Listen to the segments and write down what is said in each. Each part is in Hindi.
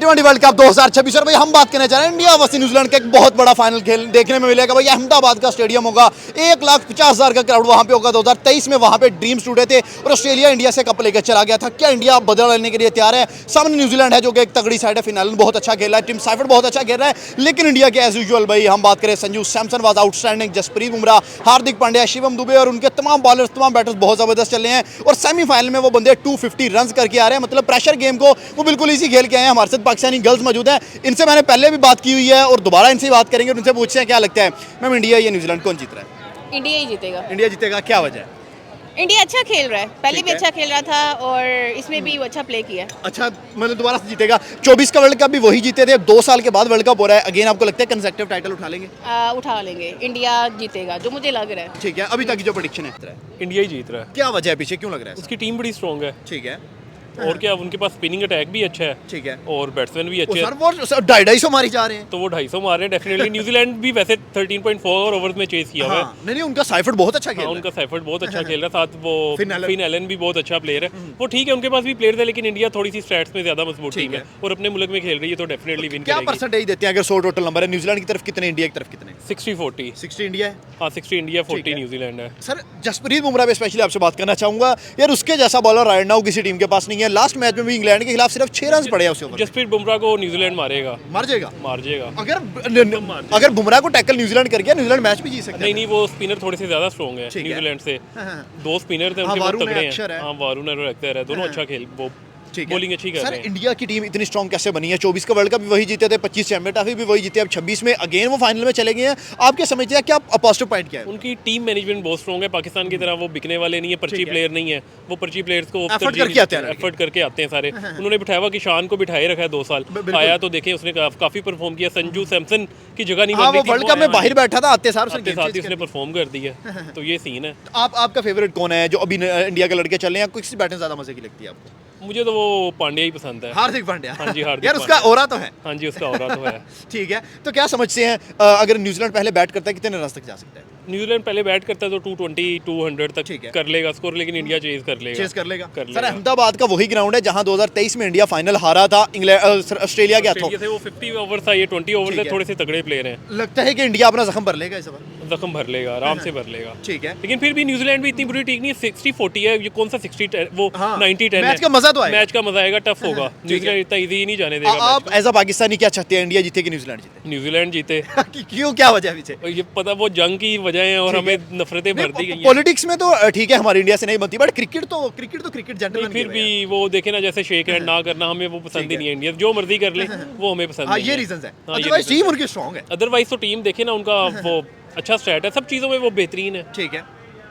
टी20 वर्ल्ड कप 2026 और भाई हम बात करने जा रहे हैं इंडिया वर्सेस न्यूजीलैंड का एक बहुत बड़ा फाइनल खेल देखने में मिलेगा। भाई अहमदाबाद का स्टेडियम होगा, 1,50,000 का क्राउड वहां पे होगा। 2023 में वहां पे ड्रीम्स टूटे थे और ऑस्ट्रेलिया इंडिया से कप लेकर चला गया था। क्या इंडिया बदला लेने के लिए तैयार है? सामने न्यूजीलैंड है जो कि एक तगड़ी साइड है। फिनालन बहुत अच्छा खेल रहा है, टीम साइफर्ड बहुत अच्छा खेल रहा है, लेकिन इंडिया के एज यूजुअल भाई हम बात करें संजू सैमसन वाज आउटस्टैंडिंग, जसप्रीत बुमराह, हार्दिक पांड्या, शिवम दुबे और उनके तमाम बॉलर्स तमाम बैटर्स बहुत जबरदस्त चल रहे हैं और सेमीफाइनल में वो बंदे 250 रन करके आ रहे हैं। मतलब प्रेशर गेम को वो बिल्कुल इजी खेल के आए हैं। हमारे साथ पाकिस्तानी गर्ल्स मौजूद हैं, इनसे मैंने पहले भी बात की हुई है और दोबारा इनसे बात करेंगे और उनसे पूछते हैं क्या लगता है मैम इंडिया या न्यूजीलैंड कौन जीत रहा है? इंडिया ही जीतेगा। इंडिया जीतेगा, क्या वजह है? इंडिया अच्छा खेल रहा है, पहले भी है। अच्छा खेल रहा था और इसमें भी वो अच्छा प्ले किया। अच्छा, मतलब दोबारा से जीतेगा। 24 का वर्ल्ड कप भी वही जीते थे, 2 साल के बाद वर्ल्ड कप हो रहा है अगेन। आपको लगता है कंसेक्टिव टाइटल उठा लेंगे? उठा लेंगे, इंडिया जीतेगा जो मुझे लग रहा है। ठीक है, अभी तक की जो प्रेडिक्शन है इंडिया ही जीत रहा है। क्या वजह है पीछे, क्यों लग रहा है? उसकी टीम बड़ी स्ट्रॉन्ग है। ठीक है, और क्या, उनके पास स्पिनिंग अटैक भी अच्छा है ठीक है। और बैट्समैन भी ओ अच्छे सर हैं। वो 250 मारी जा रहे हैं। तो वो 250 मार रहे हैं डेफिनेटली। न्यूजीलैंड भी वैसे 13.4 ओवर्स में चेस किया हुआ है। हाँ, नहीं बहुत अच्छा खेल हाँ, रहा है। उनका सैफर्ड बहुत अच्छा खेल रहा है, साथ वो फिन एलन। फिन एलन भी बहुत अच्छा प्लेयर है। वो ठीक है, उनके पास भी प्लेयर है, लेकिन इंडिया थोड़ी सी स्टैट्स में ज्यादा मजबूत ठीक टीम है है। और अपने मुल्क में खेल रही है तो डेफिनेटली विन क्या करेगी। परसेंटेज देते हैं अगर 100 टोटल नंबर है? न्यूजीलैंड की तरफ कितने, इंडिया की तरफ कितने? 60-40। 60 इंडिया है। हाँ, 60 इंडिया, ठीक 40 है। न्यूजीलैंड है। सर जसप्रीत बुमराह पे स्पेशली आपसे बात करना चाहूंगा यार, उसके जैसा बॉलर राइट नाउ किसी टीम के पास नहीं है। लास्ट मैच में भी इंग्लैंड के खिलाफ सिर्फ 6 रन पड़े हैं उसे ओवर में। जसप्रीत बुमराह को न्यूजीलैंड मारेगा, मार जाएगा। मार जाएगा। अगर बुमराह को टैकल न्यूजीलैंड कर गया, न्यूजीलैंड मैच भी जीत सकता है। नहीं, वो स्पिनर थोड़े से ज्यादा स्ट्रॉन्ग है ठीक है। न्यूजीलैंड से। हाँ। 2 स्पिनर थे हाँ, उनके बहुत वारुण है, तगड़े अक्षर है। हैं। हाँ, वारुण और अख्तर है, दोनों अच्छा खेल, वो ठीक है। बॉलिंग अच्छी कर सर रहे हैं। इंडिया की टीम इतनी स्ट्रॉन्ग कैसे बनी है? 24 का वर्ल्ड कप भी वही जीते थे, 25 चैंपियन ट्रॉफी भी वही जीते, अब 26 में अगेन वो फाइनल में चले गए हैं। आप क्या समझते हैं, क्या पॉजिटिव पॉइंट क्या है? उनकी टीम मैनेजमेंट बहुत स्ट्रॉन्ग है। पाकिस्तान की तरह वो बिकने वाले नहीं है, पर्ची ठीक है। प्लेयर नहीं है। वो पर्ची प्लेयर्स को एफर्ट करके आते हैं लड़के। एफर्ट करके आते हैं सारे। उन्होंने बिठाया हुआ कि शान को बिठाए रखा है 2 साल। बिल्कुल। आया तो देखें उसने काफी परफॉर्म किया। संजू सैमसन की जगह नहीं हाँ, बन वो रही थी, वर्ल्ड कप में बाहर बैठा था, आते सार उसने आते game साथ change ही उसने कर दी। परफॉर्म कर दी है। तो ये सीन है। आपका फेवरेट कौन है जो अभी इंडिया के लड़के चल रहे हैं? किसी बैटिंग ज्यादा मजे की लगती है आपको? मुझे तो वो पांड्या ही पसंद है। हार्दिक पांड्या। हाँ जी, हार्दिक यार उसका पांड्या। ओरा तो है। हाँ जी, उसका हो रहा तो है। ठीक है, तो क्या समझते हैं अगर न्यूजीलैंड पहले बैट करता है कितने रन तक जा सकता है? न्यूजीलैंड पहले बैट करता है तो 220 200 तक ठीक है। कर लेगा स्कोर, लेकिन इंडिया चेज कर लेगा। चेस कर लेगा। कर सर लेगा। अहमदाबाद का वही ग्राउंड है जहां 2023 में इंडिया फाइनल हारा था ऑस्ट्रेलिया के हाथों। ऑस्ट्रेलिया से वो 50 ओवर था, ये 20 ओवर ठीक से है। थोड़े से तगड़े प्लेयर हैं। लगता है कि इंडिया अपना जख्म भर लेगा इस बार? जख्म भर लेगा, आराम से भर लेगा। ठीक है। लेकिन फिर भी न्यूजीलैंड भी इतनी बुरी टीम नहीं है। 60-40 है, ये कौन सा 60-10 वो हाँ, 90-10 मैच का मजा तो आएगा। मैच का मजा आएगा, टफ होगा। न्यूजीलैंड इतना इजी नहीं जाने देगा आप मैच एज अ पाकिस्तानी क्या चाहते हैं, इंडिया जीते कि न्यूजीलैंड जीते? को। न्यूजीलैंड जीते। क्यों, क्या वजह है पीछे? और ये पता वो जंग की वजह है और ठीक है। हमें नफरतें भर दी गई हैं। पॉलिटिक्स में तो ठीक है हमारी इंडिया से नहीं बनती, बट क्रिकेट तो क्रिकेट नहीं, जेंटलमैन फिर भी वो देखे ना, जैसे शेक हैंड ना करना हमें वो पसंद ही नहीं है। इंडिया जो मर्जी कर ले वो हमें पसंद हाँ, नहीं ये है। रीजंस है। हाँ, ये अदरवाइज reasons टीम है। उनकी स्ट्रांग है। अदरवाइज तो टीम देखे ना, उनका वो अच्छा स्टैट है, सब चीज़ों में वो बेहतरीन है। ठीक है,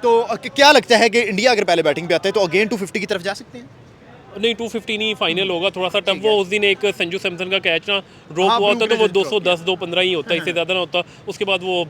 तो क्या लगता है कि इंडिया अगर पहले बैटिंग पे आता है तो अगेन 250 की तरफ जा सकते हैं? नहीं, 250 नहीं, फाइनल होगा थोड़ा सा टफ। ठीक है। वो उस दिन एक संजू सैमसन का कैच ना ड्रॉप हाँ, हुआ होता तो वो blue 210 215 ही होता, इससे ज़्यादा ना होता। उसके बाद वो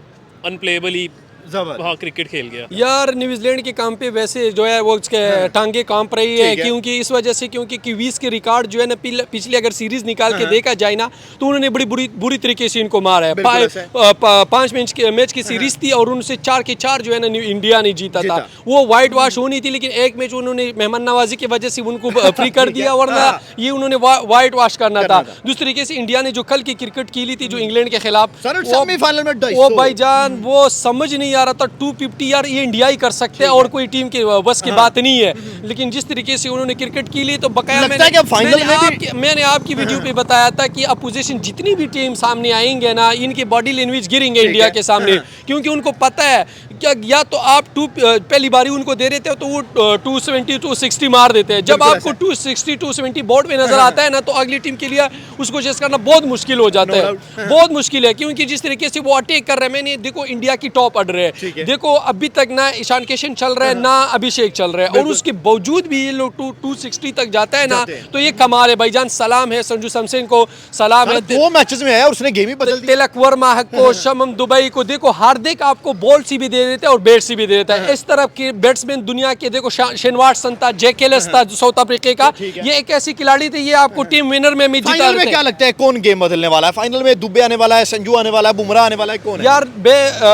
अनप्लेएबल ही जबर। हाँ क्रिकेट खेल गया। यार न्यूजीलैंड के काम पे वैसे जो है वो उसके टांगे कांप रही है, ठीक है। क्योंकि इस वजह से, क्योंकि कीवीज के रिकॉर्ड जो है ना पिछले अगर सीरीज निकाल के देखा जाए ना तो उन्होंने बड़ी बुरी तरीके से इनको मारा है। बिल्कुल ऐसा है। 5 मैच की सीरीज थी और उनसे 4 के 4 जो है ना इंडिया ने जीता था। जीता। वो वाइट वॉश होनी थी, लेकिन एक मैच उन्होंने मेहमान नवाजी की वजह से उनको फ्री कर दिया, वरना ये उन्होंने वाइट वॉश करना था। दूसरी तरीके से इंडिया ने जो कल की क्रिकेट खेली थी जो इंग्लैंड के खिलाफ, सर सेमीफाइनल में 250 वो भाईजान वो समझ नहीं आ रहा था। 250 यार ये इंडिया ही कर सकते हैं और कोई टीम के बस की बात नहीं है। लेकिन जिस तरीके से उन्होंने क्रिकेट की ली तो बकाया लगता है कि अब फाइनल में भी मैंने आपकी वीडियो पे बताया था कि अपोजिशन जितनी भी टीम सामने आएंगे ना, इनके बॉडी लैंग्वेज गिरेंगे इंडिया के सामने, क्योंकि उनको पता है क्या, या तो आप पहली बारी उनको दे देते हो तो वो 270 260 मार देते हैं। जब आपको 260 270 बोर्ड पे नजर आता है ना तो अगली टीम के लिए उसको चेस करना बहुत मुश्किल हो जाता है, बहुत मुश्किल है। क्योंकि जिस तरीके से वो अटैक कर रहे हैं, मैंने देखो इंडिया की टॉप ऑर्डर है, देखो अभी तक ना ईशान किशन चल रहा है ना अभिषेक चल रहा है, और उसके बावजूद भी ये लोग 260 तक जाता है ना, तो ये कमाल है भाईजान। सलाम है संजू सैमसन को, सलाम है 2 मैचेस में है और उसने गेम ही बदल दी। तिलक वर्मा को, शमम दुबई को। देखो हार्दिक आपको बॉल सी भी दे देता है और बैट्स भी दे देता है। इस तरह के बैट्समैन दुनिया के देखो, शेन वाटसन था, जैक एलिस था साउथ अफ्रीका का, ये एक ऐसी खिलाड़ी थी, ये आपको टीम विनर में मैच जिता फाइनल में देते क्या हैं। लगता है कौन गेम बदलने वाला है? फाइनल में दुबे आने वाला है, संजू आने वाला है, बुमराह आने वाला है, कौन है? यार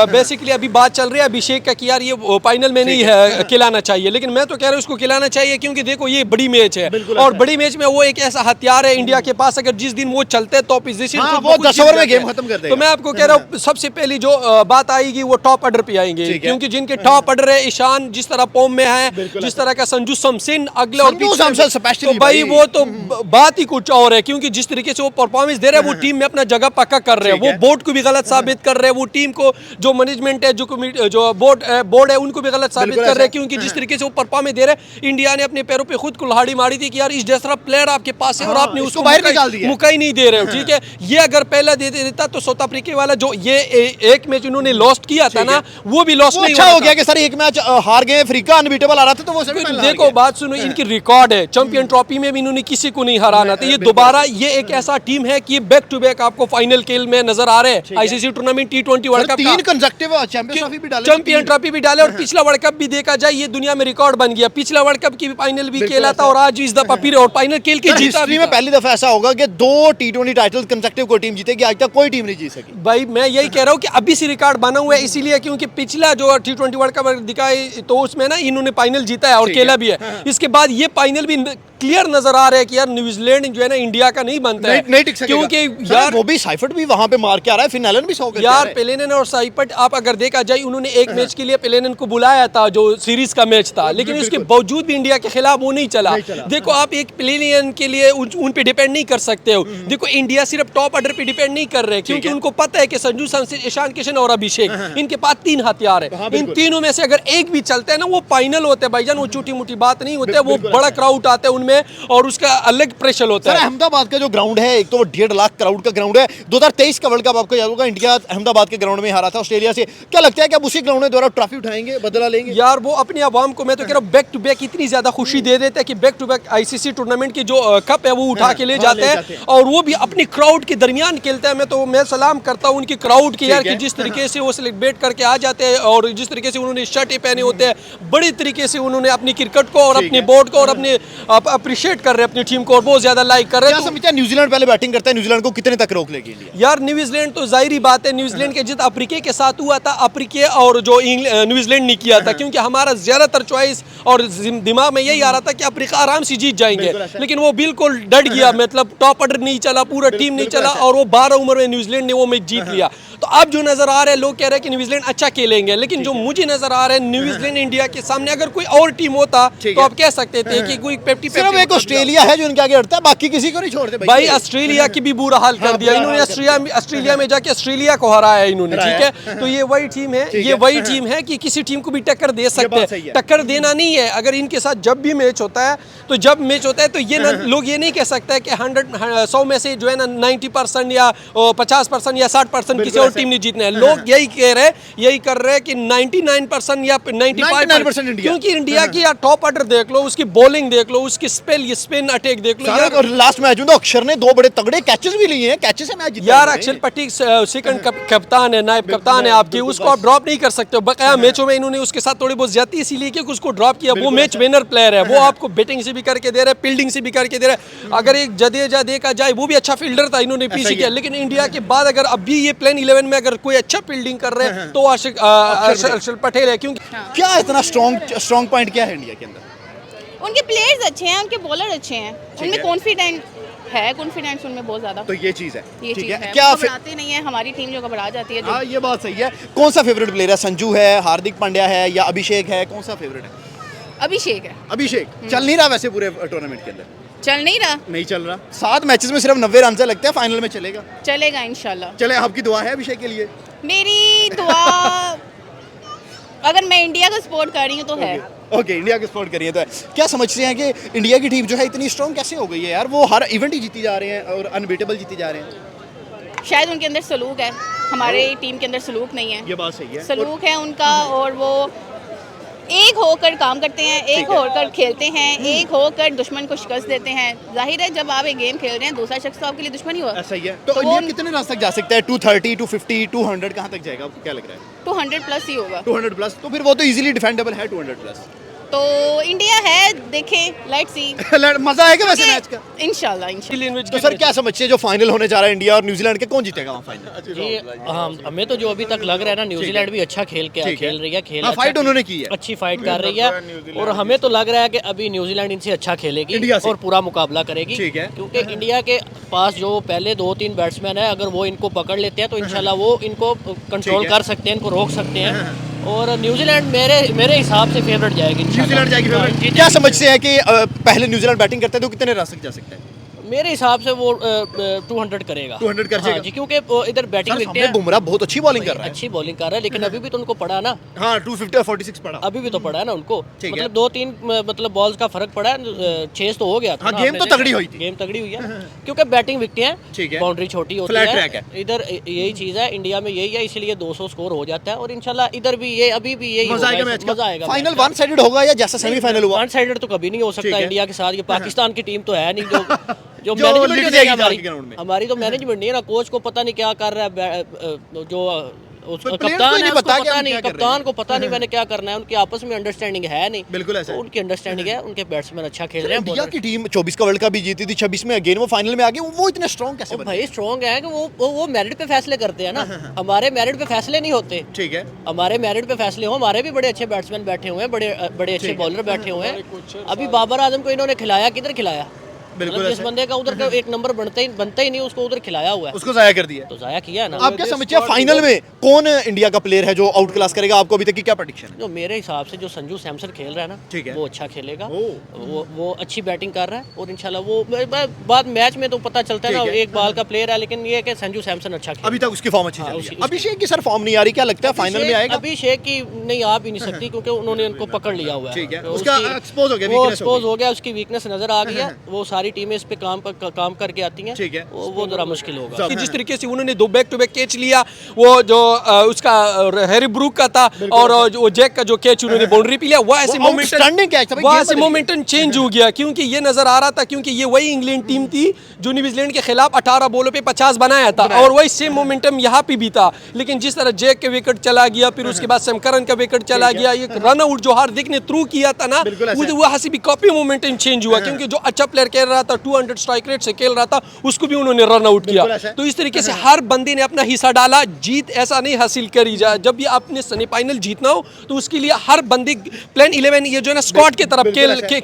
बेसिकली अभी बात चल रही है अभिषेक का कि यार ये फाइनल में नहीं है खिलाना चाहिए, लेकिन मैं तो कह रहा हूँ उसको खिलाना चाहिए, क्योंकि देखो ये बड़ी मैच है और बड़ी मैच में वो एक ऐसा हथियार है इंडिया के पास, अगर जिस दिन वो चलते हैं तो ऑपोजिशन हाँ, वो 10 ओवर में गेम खत्म कर देगा। तो मैं आपको कह रहा हूँ सबसे पहली जो बात आएगी वो टॉप ऑर्डर पे आएंगे, क्योंकि जिनके टॉप ऑर्डर है, ईशान जिस तरह फॉर्म में है, जिस तरह का संजू सैमसन अगले और संजू पिछले सैमसन स्पेशली तो भाई वो तो बात ही कुछ और है, क्योंकि जिस तरीके से वो परफॉर्मेंस दे रहे हैं वो टीम में अपना जगह पक्का कर रहे हैं, वो बोर्ड को भी गलत साबित कर रहे हैं, वो टीम को जो मैनेजमेंट है, जो बोर्ड है उनको भी गलत साबित कर रहे हैं, क्योंकि जिस तरीके से वो परफॉर्मेंस दे रहे हैं, इंडिया ने अपने पैरों पे खुद कुल्हाड़ी मारी थी कि यार इस जैसा प्लेयर आपके पास है और आपने उसको बाहर निकाल दिया, मुका ही नहीं दे रहे हो, ठीक है। ये अगर पहला दे देता तो साउथ अफ्रीका वाला जो ये एक मैच इन्होंने लॉस्ट किया था ना, वो भी लॉस्ट नहीं अच्छा हो गया कि सर एक मैच हार गए, अफ्रीका अनबीटेबल आ रहा था तो वो सेमीफाइनल हार देखो गए। बात सुनो, इनकी रिकॉर्ड है, चैंपियन ट्रॉफी में भी इन्होंने किसी को नहीं हराना था, ये दोबारा ये एक ऐसा टीम है कि बैक टू बैक आपको फाइनल खेल में नजर आ रहे हैं, ICC tournament T20 world cup 3 consecutive champions trophy भी डाले, चैंपियन ट्रॉफी भी डाले और पिछला वर्ल्ड कप भी देखा जाए ये दुनिया में रिकॉर्ड बन गया, पिछला वर्ल्ड कप की फाइनल भी खेला था और आज इस दफा फिर और फाइनल खेल के जीता हिस्ट्री भी में था। पहली दफा ऐसा होगा कि 2 T20 टाइटल कंसेक्टिव कोई टीम जीतेगी, आज तक कोई टीम नहीं जीत सकी। भाई मैं यही कह रहा हूँ कि अभी से रिकॉर्ड बना हुआ है, इसीलिए क्योंकि पिछला जो T20 वर्ल्ड कप दिखाई तो उसमें ना इन्होंने फाइनल जीता है और खेला भी है, इसके बाद ये फाइनल भी क्लियर नजर आ रहा है कि यार न्यूजीलैंड जो है ना इंडिया का नहीं बनता है, नहीं टिक सकेगा। क्योंकि सर, यार वो भी साइफर्ट भी वहां पे मार के आ रहा है, फिनालन भी 100 करके आ रहा यार है। पेलेनन और साइपट आप अगर देखा जाए उन्होंने एक मैच के लिए पेलेनन को बुलाया था जो सीरीज का मैच था, लेकिन उसके बावजूद भी इंडिया के खिलाफ वो नहीं चला। देखो आप एक पेलेनियन के लिए उन पे डिपेंड नहीं कर सकते हो, देखो इंडिया सिर्फ टॉप ऑर्डर पे डिपेंड नहीं कर रहे, क्योंकि उनको पता है कि संजू सैमसन, ईशान किशन और अभिषेक, इनके पास 3 हथियार है, इन तीनों में से अगर एक भी चलते हैं ना वो फाइनल होते हैं भाईजान, वो छोटी मोटी बात नहीं होते, वो बड़ा क्राउड आता है उनमें और उसका अलग प्रेशर होता सर है। अहमदाबाद का जो ग्राउंड है, एक तो वो 1.5 लाख क्राउड का ग्राउंड है, 2023 का वर्ल्ड कप आपको याद होगा इंडिया अहमदाबाद के ग्राउंड में हारा था ऑस्ट्रेलिया से, क्या लगता है कि अब उसी ग्राउंड में दोबारा ट्रॉफी उठाएंगे, बदला लेंगे? यार वो अपने अवाम को मैं तो कह रहा हूँ बैक टू बैक इतनी ज्यादा खुशी दे देते हैं कि back to back ICC tournament की जो कप है वो उठा के ले जाते हैं और वो भी अपनी क्राउड के दरमियान खेलते हैं। मैं सलाम करता हूँ उनकी क्राउड की यार, कि जिस तरीके से वो सेलिब्रेट करके आ जाते हैं और जिस तरीके से उन्होंने शर्ट पहने होते हैं, बड़ी तरीके से उन्होंने अपनी क्रिकेट को और अपने बोर्ड को और अपने अप्रिशिएट कर रहे हैं अपनी टीम को और बहुत ज्यादा लाइक कर रहे हैं। क्या समझते हैं न्यूजीलैंड पहले बैटिंग करता है, न्यूजीलैंड को कितने तक रोक लेगी इंडिया? यार न्यूजीलैंड तो जाहिर बात है, न्यूजीलैंड के जिद अफ्रीका के साथ हुआ था, अफ्रीका और जो न्यूजीलैंड ने किया था, क्योंकि हमारा ज्यादातर चॉइस और दिमाग में यही आ रहा था कि अफ्रीका आराम से जीत जाएंगे, लेकिन वो बिल्कुल डट गया, मतलब टॉप ऑर्डर नहीं चला, पूरा टीम नहीं चला और वो 12 ओवर में न्यूजीलैंड ने वो मैच जीत लिया। तो अब जो नजर आ रहा है, लोग कह रहे हैं कि न्यूजीलैंड अच्छा खेलेंगे, लेकिन जो मुझे नजर आ रहा है न्यूजीलैंड इंडिया के सामने अगर कोई और टीम होता तो आप कह सकते थे कि कोई 50-50 सिर्फ एक ऑस्ट्रेलिया है जो इनके आगे हटता है, बाकी किसी को नहीं छोड़ते भाई। ऑस्ट्रेलिया की भी बुरा हाल कर दिया इन्होंने, ऑस्ट्रेलिया में जाके ऑस्ट्रेलिया को हराया इन्होंने, ठीक है। तो ये वही टीम है, ये वही टीम है कि किसी टीम को भी टक्कर दे सकते हैं, टक्कर देना नहीं है। अगर इनके साथ जब भी मैच होता है तो ये लोग ये नहीं कह सकते कि 100 में से जो है ना 90% या 50% या 60% किसी और टीम ने जीतना है। लोग यही कर रहे हैं कि 99% या 95%, क्योंकि इंडिया की यार टॉप ऑर्डर देख लो, उसकी बॉलिंग देख लो, उसकी स्पिन अटैक देख लो यार। और लास्ट मैच में तो अक्षर ने 2 बड़े तगड़े कैचेस भी लिए हैं, कैचेस से मैच जीता यार अक्षर पटेल सेकंड कप्तान है, नायब कप्तान है आपकी, उसको आप ड्रॉप नहीं कर सकते हो। बकाया मैचों में इन्होंने उसके साथ थोड़ी बहुत ज्यादती इसीलिए कि उसको ड्रॉप किया, वो मैच विनर प्लेयर है, वो आपको बैटिंग से भी करके दे रहा है, फील्डिंग से भी करके दे रहा है। अगर एक जडेजा देखा जाए वो भी अच्छा फील्डर था, इन्होंने पीछे किया, लेकिन इंडिया के बाद अगर अभी ये प्लेन 11 में अगर कोई अच्छा फील्डिंग कर रहे हैं तो अक्षर पटेल है। क्योंकि क्या इतना स्ट्रॉन्ग पॉइंट क्या है इंडिया के अंदर? उनके प्लेयर्स अच्छे हैं, उनके बॉलर अच्छे हैं, उनमें कॉन्फिडेंस उनमें बहुत ज्यादा, तो ये चीज है, ये ठीक चीज है। है। क्या वो घबराते नहीं है, हमारी टीम जो घबरा जाती है। हाँ ये बात सही है। कौन सा फेवरेट प्लेयर है? संजू है, हार्दिक पांड्या है या अभिषेक है? कौन सा फेवरेट है? अभिषेक है। अभिषेक चल नहीं रहा वैसे पूरे टूर्नामेंट के अंदर? चल नहीं रहा, नहीं चल रहा। 7 मैचेस में सिर्फ 90 रन से लगते हैं, फाइनल में चलेगा? चलेगा इंशाल्लाह। चले, आपकी दुआ है अभिषेक के लिए? मेरी दुआ अगर मैं इंडिया का सपोर्ट कर रही हूँ तो है। ओके, इंडिया की सपोर्ट करिए तो है। क्या समझते हैं कि इंडिया की टीम जो है इतनी स्ट्रॉन्ग कैसे हो गई है यार? वो हर इवेंट ही जीती जा रहे हैं और अनबीटेबल जीती जा रहे हैं। शायद उनके अंदर सलूक है, हमारे टीम के अंदर सलूक नहीं है। ये बात सही है। सलूक है उनका और वो एक होकर काम करते हैं, एक होकर खेलते हैं, एक होकर दुश्मन को शिकस्त देते हैं। जाहिर है जब आप एक गेम खेल रहे हैं दूसरा शख्स तो आपके लिए दुश्मन ही हुआ। ऐसा ही है। तो इंडिया कितने रन तक जा सकता है? 230, 250, 200 कहाँ तक जाएगा, आपको क्या लग रहा है? 200 प्लस ही होगा। 200 प्लस, तो फिर वो तो इजीली डिफेंडेबल है 200 प्लस। तो इंडिया है, देखें, लेट्स सी। मजा आएगा वैसे मैच का। इंशाल्लाह। तो सर क्या समझते हैं जो फाइनल होने जा रहा है इंडिया और न्यूजीलैंड के, कौन जीतेगा वहाँ फाइनल? जी हमें तो जो अभी तक लग रहा है ना, न्यूजीलैंड भी अच्छा खेल रही है, खेल फाइट उन्होंने की है, अच्छी फाइट कर रही है, और हमें तो लग रहा है कि अभी न्यूजीलैंड इनसे अच्छा खेलेगी और पूरा मुकाबला करेगी, क्योंकि इंडिया के पास जो पहले 2-3 बैट्समैन है, अगर वो इनको पकड़ लेते हैं तो इंशाल्लाह वो इनको कंट्रोल कर सकते हैं, इनको रोक सकते हैं। और न्यूजीलैंड मेरे हिसाब से फेवरेट जाएगी, न्यूजीलैंड जाएगी फेवरेट। क्या समझते हैं कि पहले न्यूजीलैंड बैटिंग करते हैं तो कितने रन तक जा सकते हैं? मेरे हिसाब से वो 200 करेगा। 200 कर जाएगा जी, क्योंकि इधर बैटिंग विकेट है। बुमराह बहुत अच्छी बॉलिंग कर रहा है, अच्छी बॉलिंग कर रहा है, लेकिन अभी भी तो उनको पड़ा ना। हाँ 250 और 46 पड़ा, अभी भी तो पड़ा है ना उनको, मतलब 2-3 मतलब बॉल्स का फर्क पड़ा है, चेस तो हो गया था। हाँ, गेम तो तगड़ी हुई थी, गेम तगड़ी हुई है क्योंकि बैटिंग विकेट है, बाउंड्री छोटी होती है, इधर यही चीज है, इंडिया में यही है, इसलिए 200 स्कोर हो जाता है, और इंशाल्लाह इधर भी ये अभी भी यही मजा आएगा मैच का। मजा आएगा। फाइनल वन साइडेड होगा या जैसा सेमीफाइनल हुआ? वन साइडेड तो कभी नहीं हो सकता इंडिया के साथ, ये पाकिस्तान की टीम तो है नहीं जो जो मैनेजमेंट जाएगी हमारी तो मैनेजमेंट नहीं है ना, कोच को पता नहीं क्या कर रहा है, जो कप्तान है, कप्तान को पता नहीं मैंने क्या करना है, उनकी आपस में अंडरस्टैंडिंग है नहीं। बिल्कुल ऐसा, उनकी अंडरस्टैंडिंग है, उनके बैट्समैन अच्छा खेल रहे हैं। इंडिया की टीम 24 का वर्ल्ड कप भी जीती थी, 26 में अगेन वो फाइनल में आ गए, वो इतने स्ट्रॉन्ग कैसे बने? भाई स्ट्रॉन्ग है कि वो मेरिट पे फैसले करते हैं ना, हमारे मेरिट पे फैसले नहीं होते। ठीक है, हमारे मेरिट पे फैसले हो, हमारे भी बड़े अच्छे बैट्समैन बैठे हुए हैं, बड़े अच्छे बॉलर बैठे हुए हैं। अभी बाबर आजम को इन्होंने खिलाया, किधर खिलाया? बिल्कुल, जिस बंदे का उधर का एक नंबर बनता ही नहीं, उसको उधर खिलाया हुआ है, उसको जाया कर दिया, तो जाया किया है ना। आप क्या समझते हैं फाइनल में कौन इंडिया का प्लेयर है जो आउट क्लास करेगा? आपको अभी तक की क्या प्रेडिक्शन है? जो मेरे हिसाब से जो संजू सैमसन खेल रहा है ना, ठीक है, वो अच्छा खेलेगा, वो अच्छी बैटिंग कर रहा है, और इंशाल्लाह वो बाद मैच में तो पता चलता है ना, एक बाल का प्लेयर है, लेकिन ये है कि संजू सैमसन अच्छा खेल, अभी तक उसकी फॉर्म अच्छी चल रही है। अभिषेक की सर फॉर्म नहीं आ रही, क्या लगता है फाइनल में आएगा? अभिषेक की नहीं आ भी नहीं सकती, क्योंकि उन्होंने उनको पकड़ लिया हुआ है, ठीक है, उसका एक्सपोज हो गया, वो एक्सपोज हो गया, उसकी वीकनेस नजर आ गई है, वो सारी टीमें इस पे काम करके आती हैं, ठीक है, वो जरा मुश्किल होगा। जिस तरीके से उन्होंने 2 बैक टू बैक कैच लिया, वो जो उसका हैरी ब्रूक का था, और वो जैक का जो कैच उन्होंने बाउंड्री पे लिया, वो ऐसे मोमेंटम चेंज हो गया, क्योंकि ये नजर आ रहा था, क्योंकि ये वही इंग्लैंड टीम थी जो न्यूजीलैंड के खिलाफ 18 बॉलों पे 50 बनाया था, और वही सेम मोमेंटम यहाँ पे भी था, लेकिन जिस तरह जैक के विकेट चला गया, फिर उसके बाद सैमकरन का विकेट चला गया, एक रन आउट जो हार्दिक ने थ्रू किया था ना, वहाँ से भी काफी मोमेंटम चेंज हुआ, क्योंकि जो अच्छा प्लेयर खेल रहा था, 200 स्ट्राइक रेट से खेल रहा था, उसको भी उन्होंने रन आउट किया। तो इस तरीके से हर बंदे ने अपना हिस्सा डाला, जीत ऐसा नहीं हासिल करी जाए, जब भी आपने सेमीफाइनल जीतना हो तो उसके लिए हर बंदे प्लान 11 ये जो है ना स्क्वाड की तरफ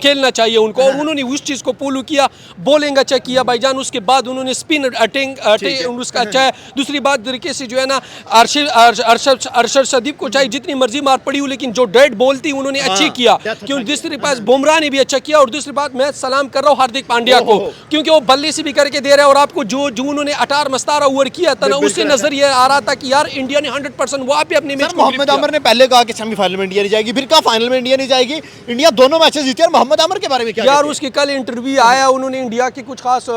खेलना चाहिए उनको, और उन्होंने उस चीज को फॉलो किया, बॉलिंग अच्छा किया भाईजान, उसके बाद उन्होंने स्पिन अटैक उसका अच्छा है। दूसरी बात तरीके से जो है ना अरशद सदीप को चाहे जितनी मर्जी मार पड़ी हो, लेकिन जो डेड बॉल थी उन्होंने अच्छी किया, क्योंकि दूसरी बात बुमराह ने भी अच्छा किया, और दूसरी बात मैं सलाम कर रहा हूँ हार्दिक पांड्या को, क्योंकि वो बल्ले से भी करके दे रहे हैं, और आपको जो उन्होंने 18 मस्तारा ओवर किया था ना, उससे नजर ये आ रहा था कि यार इंडिया ने 100% वहाँ पे अपने मैच। मोहम्मद आमर ने पहले कहा कि सेमीफाइनल में इंडिया नहीं जाएगी, फिर कहा फाइनल में इंडिया नहीं जाएगी, इंडिया दोनों मैचेस जीती। और मोहम्मद आमर के बारे में क्या यार, उसकी कल इंटरव्यू आया, उन्होंने इंडिया की कुछ खास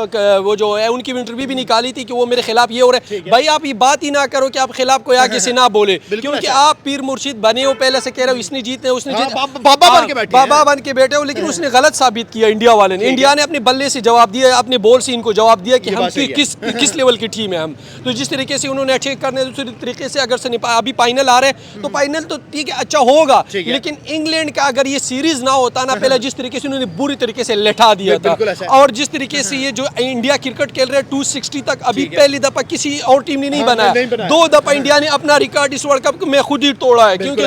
वो जो है उनकी इंटरव्यू भी निकाली थी कि वो मेरे खिलाफ ये हो रहा है। भाई आप ये बात ही ना करो कि आप खिलाफ कोई आगे से ना बोले, क्योंकि आप पीर मुर्शिद बने हो, पहले से कह रहे हो इसने जीतने, उसने बाबा बन के बैठे हो, लेकिन उसने गलत साबित किया इंडिया वाले ने। इंडिया ने अपने बल्ले से जवाब दिया, अपने बॉल से इनको जवाब दिया कि हम किस लेवल की टीम है हम। तो जिस तरीके से उन्होंने अच्छे करने, दूसरे तरीके से अगर अभी फाइनल आ रहे हैं तो फाइनल तो ठीक है अच्छा होगा, लेकिन इंग्लैंड का अगर ये सीरीज ना होता ना, पहले जिस तरीके से उन्होंने बुरी तरीके से लेटा दिया था, और जिस तरीके से ये जो इंडिया क्रिकेट खेल रहे हैं 260 तक, अभी पहली दफा किसी और टीम ने नहीं बनाया, 2 दफा इंडिया ने अपना रिकॉर्ड इस वर्ल्ड कप में खुद ही तोड़ा है, क्योंकि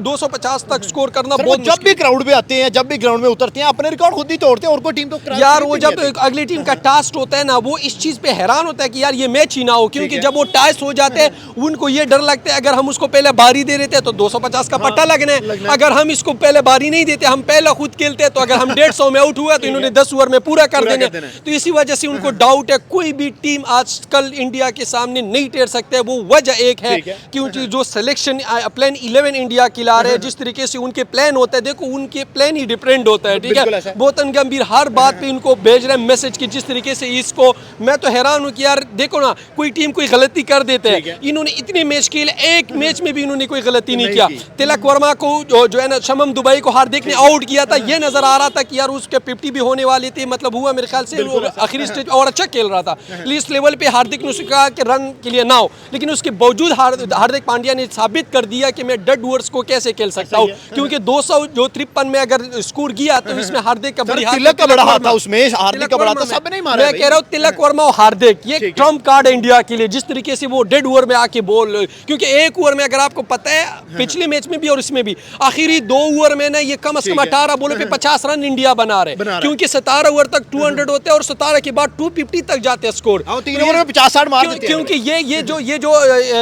250 तक स्कोर करना बहुत जब भी ग्राउंड पे आते हैं, जब भी ग्राउंड में उतरते हैं, अपने रिकॉर्ड खुद ही तोड़ते हैं, और कोई टीम तो यार वो जब अगली टीम का टास्क होता है ना, वो इस चीज पे हैरान होता है कि यार ये मैच ही ना हो, क्योंकि जब वो टास्क हो जाते हैं उनको ये डर लगता है अगर हम उसको पहले बारी दे देते हैं तो 250 का पट्टा लगना है, अगर हम इसको पहले बारी नहीं देते, हम पहले खुद खेलते हैं, तो अगर हम 150 में आउट हुआ तो इन्होंने 10 ओवर में पूरा कर देना। तो इसी वजह से उनको डाउट है, कोई भी टीम आजकल इंडिया के सामने नहीं टेर सकते। वो वजह एक है क्योंकि जो सिलेक्शन प्लान 11 इंडिया की ला रहे हैं, जिस तरीके से उनके प्लान होता है, देखो उनके प्लान ही डिफरेंट होता है, ठीक है। गौतम गंभीर हर बात पे उनको को भेज रहे हैं मैसेज कि जिस तरीके से इसको, मैं तो हैरान हूँ कि यार देखो ना, कोई टीम कोई गलती कर देते हैं, इन्होंने इतने मैच खेले, एक मैच में भी इन्होंने कोई गलती नहीं किया। तिलक वर्मा को जो है ना, शमम दुबई को हार्दिक ने आउट किया था, ये नजर आ रहा था कि यार उसके 50 भी होने वाली थी, मतलब हुआ मेरे ख्याल से आखिरी स्टेज और अच्छा खेल रहा था। इस लेवल पे हार्दिक ने कहा कि रन के लिए ना हो, लेकिन उसके बावजूद हार्दिक पांड्या ने साबित कर दिया कि मैं डेड ओवर्स को कैसे खेल सकता हूँ, क्योंकि 253 में अगर स्कोर किया तो इसमें हार्दिक का तिलक का बड़ा हाथ था उसमें, हार्दिक का बड़ा था, सब नहीं मारा। मैं कह रहा हूँ तिलक वर्मा और हार्दिक ये ट्रम्प कार्ड है इंडिया के लिए, जिस तरीके से वो डेड ओवर में आके बोल, क्योंकि एक ओवर में अगर आपको पता है पिछले मैच में भी और इसमें भी आखिरी 2 ओवर में ना ये कम से कम 18 बॉलों पे 50 रन इंडिया बना रहे, क्योंकि 17 ओवर तक 200 होते हैं और 17 के बाद 250 तक जाते हैं स्कोर, 3 ओवर में 50-60 मार देते हैं। क्योंकि ये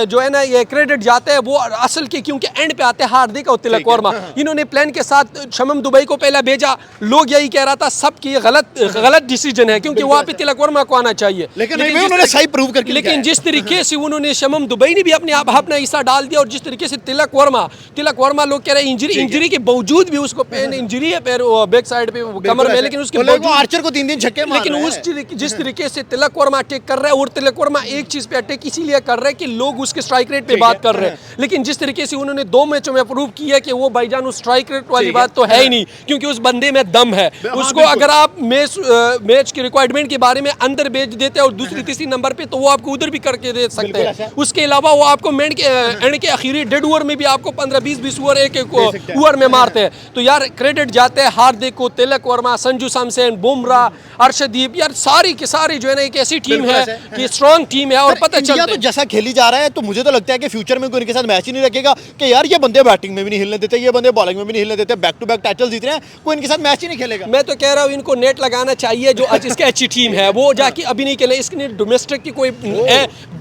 जो है ना, ये क्रेडिट जाते हैं वो असल के, क्योंकि एंड पे आते हैं हार्दिक और तिलक वर्मा। इन्होंने प्लान के साथ शमम दुबई को पहले भेजा, लोग यही कह रहा था सबकी गलत डिसीजन है, क्योंकि वहां पे तिलक वर्मा को आना चाहिए, लेकिन उन्होंने सही प्रूव करके, लेकिन जिस तरीके से उन्होंने शमम दुबई ने भी अपना हिस्सा डाल दिया, और जिस तरीके से तिलक वर्मा लोग कह रहे हैं इंजरी के बावजूद भी, उसको पेन इंजरी है पैर बैक साइड पे कमर में, लेकिन उसके बावजूद आर्चर को 3 दिन छक्के मार लेकिन उस जिस तरीके से तिलक वर्मा अटैक कर रहे हैं, और तिलक वर्मा एक चीज पे अटैक इसीलिए कर रहे हैं कि लोग उसके स्ट्राइक रेट पे बात कर रहे हैं, लेकिन जिस तरीके से उन्होंने 2 मैचों में प्रूव किया कि वो भाईजान उस स्ट्राइक रेट वाली बात तो है ही नहीं, क्योंकि उस बंदे में दम है। उसको अगर आप मैच की रिक्वायरमेंट के बारे में अंदर भेज देते हैं और दूसरी तीसरी नंबर पे, तो वो आपको उधर भी करके दे सकते हैं। उसके अलावा वो आपको एंड के आखिरी डेड ओवर में भी आपको 15-20 ओवर एक ओवर में मारते हैं। तो यार क्रेडिट जाते हैं हार्दिक को, तिलक वर्मा, संजू सैमसन, बुमराह, अर्शदीप, यार सारी की सारी जो है ना एक ऐसी टीम है कि स्ट्रॉन्ग टीम है, और पता चलता है तो जैसा खेली जा रहा है, तो मुझे तो लगता है कि फ्यूचर में कोई इनके साथ मैच ही नहीं रखेगा कि यार ये बंदे बैटिंग में भी नहीं हिलने देते, ये बंदे बॉलिंग में भी नहीं हिलने देते, बैक टू बैक टाइटल जीत रहे हैं, कोई इनके साथ मैच ही नहीं खेलेगा। मैं तो कह रहा हूँ इनको नेट लगाना चाहिए, जो आज इसकी अच्छी टीम है वो जाके अभी नहीं खेले, इसके डोमेस्टिक की कोई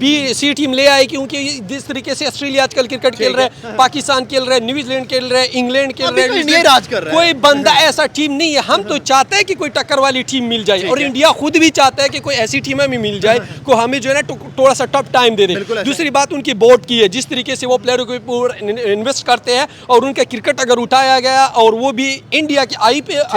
B-C टीम ले आए, क्योंकि जिस तरीके से ऑस्ट्रेलिया आजकल क्रिकेट खेल रहे हैं, पाकिस्तान खेल रहे हैं, न्यूजीलैंड खेल रहे हैं, इंग्लैंड खेल रहे हैं, इंडिया राज कर रहा है। कोई बंदा ऐसा टीम नहीं है। हम तो चाहते हैं कि कोई टक्कर वाली टीम मिल जाए, और इंडिया खुद भी चाहता है कि कोई ऐसी टीम हमें मिल जाए को हमें जो है ना थोड़ा सा टफ टाइम दे दे। दूसरी बात उनकी बोर्ड की है, जिस तरीके से वो प्लेयरों के ऊपर इन्वेस्ट करते हैं, और उनका क्रिकेट अगर उठाया गया, और वो भी इंडिया की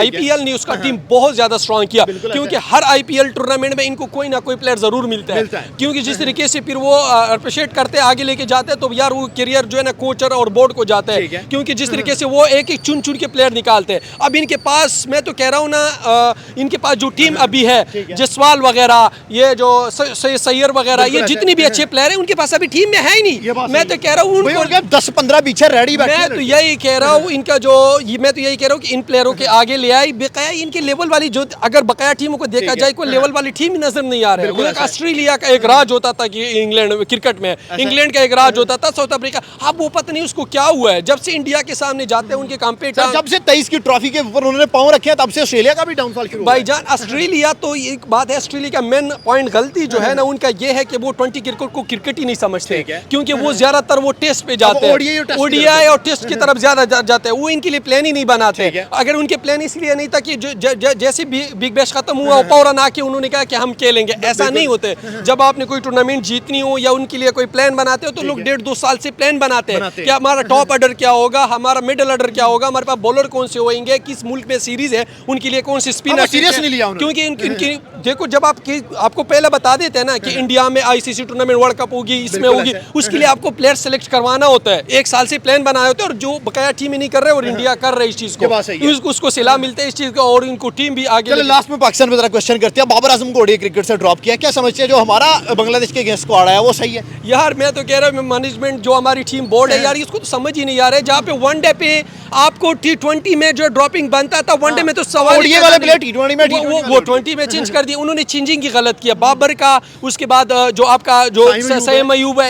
IPL ने उसका टीम बहुत ज्यादा स्ट्रॉन्ग किया, क्योंकि हर IPL टूर्नामेंट में इनको कोई ना कोई प्लेयर जरूर मिलता है, क्योंकि जिस तरीके से फिर वो अप्रिशिएट करते हैं, आगे लेके जाते हैं, तो यार वो करियर जो है ना कोचर और बोर्ड को जाता है, क्योंकि जिस तरीके से वो एक एक चुन के प्लेयर निकालते हैं। अब इनके पास, मैं तो कह रहा हूँ ना, इनके पास जो टीम अभी है, जसवाल वगैरह, ये जो सैयर वगैरह, ये जितनी भी अच्छे प्लेयर हैं, उनके पास अभी टीम में है ही नहीं। मैं तो कह रहा हूँ 10-15 पीछे रेडी बैठे। मैं तो यही कह रहा हूँ इनका जो, मैं तो यही कह रहा हूँ कि इन प्लेयरों के आगे ले आई बकाया इनके लेवल वाली, जो अगर बकाया टीमों को देखा जाए, कोई लेवल वाली टीम ही नजर नहीं आ रही है। ऑस्ट्रेलिया का एक राज होता था कि इंग्लैंड क्रिकेट में, इंग्लैंड का एक राज होता था, साउथ अफ्रीका, अब वो पता नहीं उसको क्या हुआ है, जब से इंडिया के सामने जाते हैं उनके कंपेटिटर, जब से 23 की ट्रॉफी के ऊपर उन्होंने पांव रखे हैं, तब से ऑस्ट्रेलिया का भी डाउनफॉल शुरू हुआ। भाईजान ऑस्ट्रेलिया तो एक बात है, ऑस्ट्रेलिया का मेन पॉइंट गलती जो है ना उनका ये है कि वो 20 क्रिकेट को क्रिकेट ही नहीं समझते, क्योंकि वो ज्यादातर वो टेस्ट पे जाते हैं, ODI और टेस्ट की तरफ ज्यादा जाते हैं, वो इनके लिए प्लान ही नहीं बनाते। अगर उनके प्लान इसलिए नहीं था कि जैसे बिग बैश खत्म हुआ, फौरन आके उन्होंने कहा कि हम खेलेंगे, ऐसा नहीं होते। जब आपने कोई टूर्नामेंट जीतनी हो या उनके लिए कोई प्लान बनाते हो, तो लोग 1.5-2 साल से प्लान बनाते हैं कि हमारा टॉप ऑर्डर क्या होगा, हमारा मिडिल ऑर्डर क्या होगा, हमारे पास बॉलर कौन से होंगे, किस मुल्क में सीरीज है, उनके लिए कौन सी स्पिनर, सीरियस नहीं लिया, क्योंकि इनकी देखो, जब आपको पहले बता देते हैं ना कि इंडिया में ICC टूर्नामेंट वर्ल्ड कप होगी, इसमें होगी, उसके लिए आपको प्लेयर सेलेक्ट करवाना होता है, 1 साल से प्लान बनाए होते हैं, और जो बकाया टीम ही नहीं कर रहे और इंडिया कर रहे इस चीज को, उसको सिला मिलते हैं इस चीज को, और इनको टीम भी आगे। चलो लास्ट में पाकिस्तान पे जरा क्वेश्चन करते हैं, बाबर आजम को ODI क्रिकेट से ड्रॉप किया, क्या समझते हैं जो हमारा बांग्लादेश के अगेंस्ट स्क्वाड है वो सही है? यार मैं तो कह रहा हूँ मैनेजमेंट जो हमारी टीम बोर्ड है यार, इसको तो समझ ही नहीं आ रहा है, जहाँ पे वनडे पे आपको T20 में जो ड्रॉपिंग बनता था, वनडे में तो सवाल ODI वाले प्लेयर T20 में वो 20 में चेंज कर दिया उन्होंने, चेंजिंग की गलत किया बाबर का, उसके बाद जो आपका जो सईम अयूब है,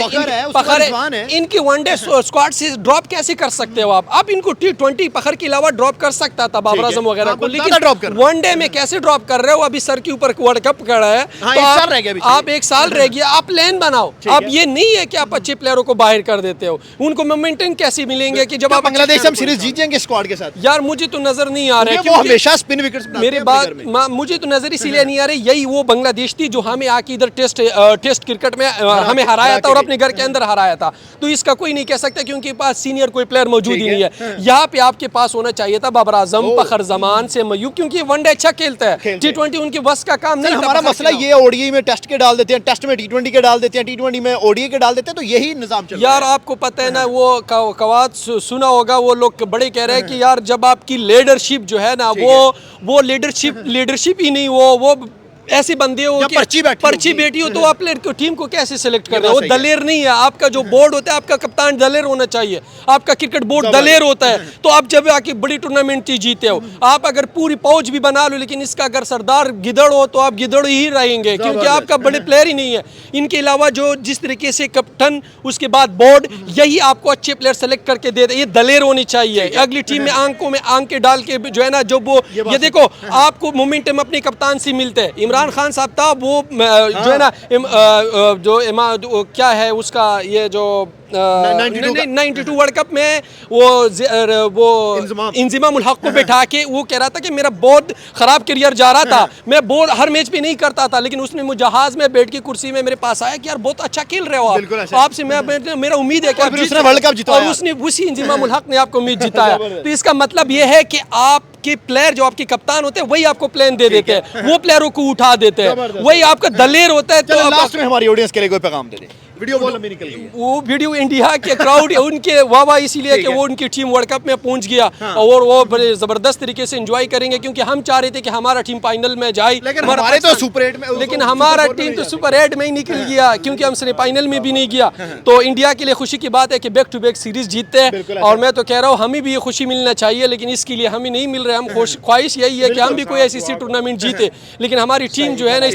फखर है, इनकी वनडे स्क्वाड से ड्रॉप कैसे कर सकते हो आप? अब इनको T20 फखर के अलावा ड्रॉप कर सकता था बाबर आजम वगैरह को, लेकिन वनडे में कैसे ड्रॉप कर रहे हो? अभी सर के ऊपर वर्ल्ड कप खड़ा है, तो आप 1 साल रह गया, आप प्लान बनाओ। अब ये नहीं है कि आप अच्छे प्लेयरों को बाहर कर देते हो, उनको मोमेंटम कैसे मिलेंगे कि जब आप बांग्लादेश हम सीरीज जीत जाएंगे स्क्वाड के साथ? यार मुझे तो नजर नहीं आ रहा है, हमेशा स्पिन विकेट्स बनाते हैं। मेरी बात मुझे तो नजर इसीलिए नहीं आ रही, यही वो बांग्लादेश थी जो हमें आके इधर टेस्ट क्रिकेट में हमें हराया था और अपने घर के अंदर हराया था, तो इसका कोई नहीं कह सकता क्योंकि पास सीनियर कोई प्लेयर मौजूद ही नहीं है। यहाँ पे आपके पास होना चाहिए था बाबर आजम, फखर जमान से मयूब, क्योंकि वनडे अच्छा खेल खेलता है, T20 उनके बस का काम नहीं। हमारा मसला ये ओडीआई में टेस्ट के डाल देते हैं, टेस्ट में T20 के डाल देते हैं, T20 में ओडीआई के डाल देते हैं, तो यही निजाम चल रहा है। यार आपको पता है ना, वो कवात सुना होगा, वो लोग बड़े कह रहे हैं कि यार जब आपकी लीडरशिप जो है ना, वो लीडरशिप ही नहीं, वो ऐसे बंदे हो कि पर्ची बैठी हो तो आप टीम को कैसे सिलेक्ट कर रहे हो? वो दलेर नहीं है। आपका जो बोर्ड होता है, आपका कप्तान दलेर होना चाहिए, आपका क्रिकेट बोर्ड दलेर होता है। तो आप जब आके बड़ी टूर्नामेंट जीते हो, आप अगर पूरी पहुंच भी बना लो, लेकिन इसका अगर सरदार गिदड़ हो तो आप गिदड़ ही रहेंगे, क्योंकि आपका बड़े प्लेयर ही नहीं है। इनके अलावा जो जिस तरीके से कैप्टन, उसके बाद बोर्ड, यही आपको अच्छे प्लेयर सेलेक्ट करके दे दे, ये दलेर होनी चाहिए। अगली टीम में आंखों में आंखें डाल के जो है ना, जो वो ये देखो आपको मोमेंटम अपने कप्तान से मिलते हैं। इमरान खान साहब था वो जो है ना, जो क्या है उसका, ये जो 92 वर्ल्ड कप में वो इंजिमा उल हक को बैठा के वो कह रहा था कि मेरा बहुत खराब करियर जा रहा था, मैं बोल हर मैच पे नहीं करता था, लेकिन उसने मुझे जहाज में बैठ के कुर्सी में मेरे पास आया कि यार बहुत अच्छा खेल रहे हो आप, आपसे मेरा उम्मीद है कि आप वर्ल्ड कप जिताया, और उसने उसी इंजिमा उल हक ने आपको उम्मीद जिताया। तो इसका मतलब ये है कि आपके प्लेयर जो आपके कप्तान होते हैं वही आपको प्लान दे देते हैं, वो प्लेयरों को उठा देते हैं, वही आपका दलेर होता है। तो लास्ट में हमारी ऑडियंस के लिए कोई पैगाम दे दे। वीडियो बहुत लंबी निकल गई है। वो वीडियो इंडिया के क्राउड उनके वाह इसीलिए कि वो उनकी टीम वर्ल्ड कप में पहुंच गया, और वो बड़े जबरदस्त तरीके से एंजॉय करेंगे, क्योंकि हम चाह रहे थे कि हमारा टीम फाइनल में जाए, लेकिन हमारे तो सुपर 8 में, लेकिन हमारा टीम तो सुपर 8 में ही निकल गया, क्योंकि हम सेमीफाइनल में भी नहीं गया। तो इंडिया के लिए खुशी की बात है कि बैक टू बैक सीरीज जीतते हैं, और मैं तो कह रहा हूँ हमें भी ये खुशी मिलना चाहिए, लेकिन इसके लिए हमें नहीं मिल रहा है। हम ख्वाहिश यही है कि हम भी कोई ऐसी टूर्नामेंट जीते, लेकिन हमारी टीम जो है ना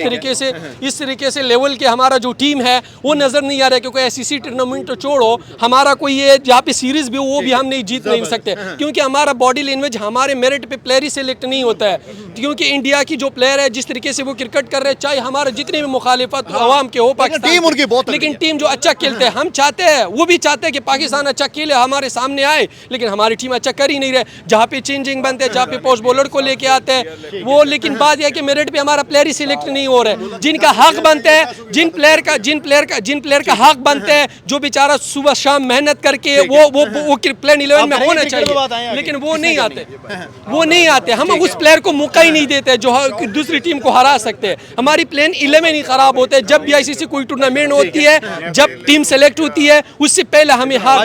इस तरीके से लेवल के हमारा जो टीम है वो नजर नहीं आ रहा है, क्योंकि ऐसी टूर्नामेंट तो छोड़ो, हमारा कोई ये जहाँ पे सीरीज भी हो वो भी हम नहीं जीत नहीं सकते, क्योंकि हमारा बॉडी लैंग्वेज हमारे मेरिट पे प्लेयर ही सिलेक्ट नहीं होता है। क्योंकि इंडिया की जो प्लेयर है जिस तरीके से वो क्रिकेट कर रहे हैं, चाहे हमारे जितने भी मुखालिफत अवाम के हो पाकिस्तान टीम उनकी बहुत, लेकिन टीम जो अच्छा खेलते हैं, हम चाहते हैं, वो भी चाहते हैं कि पाकिस्तान अच्छा खेले, हमारे सामने आए, लेकिन हमारी टीम अच्छा कर ही नहीं रहे। जहाँ पे चेंजिंग बनते हैं, जहाँ पे पोस्ट बॉलर को लेके आते हैं वो, लेकिन बात यह है कि मेरिट पे हमारा प्लेयर ही सिलेक्ट नहीं हो रहा है। जिनका हक बनता है, जिन प्लेयर का हक बनता है, जो बेचारा सुबह शाम मेहनत करके वो प्लेयर 11 में होना चाहिए, लेकिन वो नहीं आते। हम उस प्लेयर को मौका ही नहीं देते जो दूसरी टीम को हरा सकते हैं। हमारी प्लेन 11 ही खराब होते हैं। जब भी आईसीसी कोई टूर्नामेंट होती है, जब टीम सेलेक्ट होती है, उससे पहले हमें हार